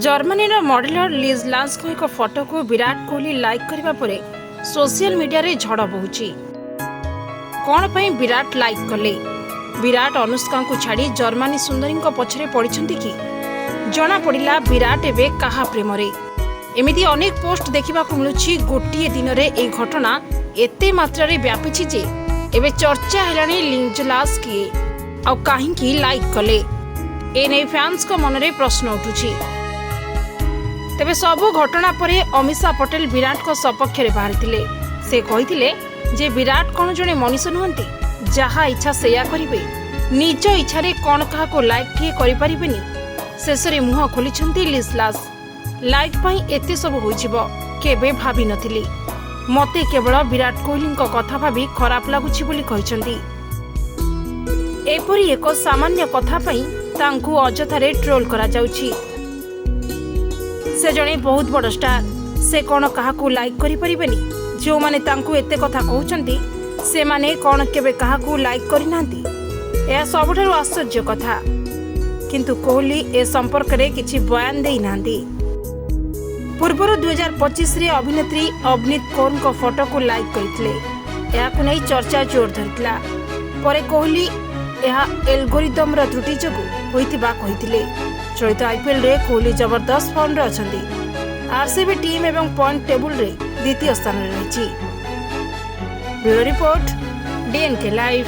Germany modeller Liz lance को एक photo को विराट कोहली लाइक करने पर सोशल मीडिया रे झड़ बहुची। कौन पे विराट लाइक कले? विराट अनुष्का को छाड़ी जर्मनी सुंदरी पछरे पड़िछंती कि जना पड़िला विराट एबे कहा प्रेम रे। एमिति अनेक पोस्ट देखा मिलूँ। गोटे दिन में यह घटना एते मात्रा रे व्यापी जे एबे चर्चा हेलानी लिज लांस किए आउ काहींकी लाइक कले। एने फैंस को मन में प्रश्न उठुची। तेबे सबु घटना परे अमीषा पटेल विराट को सपक्ष रे बाहरिथिले। से कहिथिले जे विराट कोन जणे मनीष नुहंती जहा इच्छा सेया करिवे, निज इच्छा रे कोन कहा को लाइक किए करि परिबेनी। शेषरे मुह खोलिछंती लिज लांस। लाइक पई एते सब होइजिबो केबे भाबी नथिली। मते केवल विराट कोहली को कथा भाबी खराब लागुछि बोली कहिसंती। एपरी एक सामान्य कथा पई तांकु अजथारे ट्रोल करा जाउछि। से जणे बहुत बड़ स्टार, से कौन क्या लाइक करि परिबेनी? जो माने तांकु एते कथा कहउचंती से माने कौन केबे काहाकू लाइक करि नांती? यह सबठारु आश्चर्य कथा। किंतु कोहली ए संपर्क रे किछि बयान देई नांती। पूर्वरु 2025 रे अभिनेत्री अवनीत कौर को फोटो को लाइक करथिले। याकु नै चर्चा जोर धरथिला। परे कोहली यह एल्गोरिदम रा त्रुटि जगु होइतिबा कहिथिले। चलित आईपीएल रे कोहली जबरदस्त फॉर्म रे अछंती। आरसीबी टीम एवं पॉइंट टेबुल रे द्वितीय स्थान रे रहिछि। Bureau report, DNK live.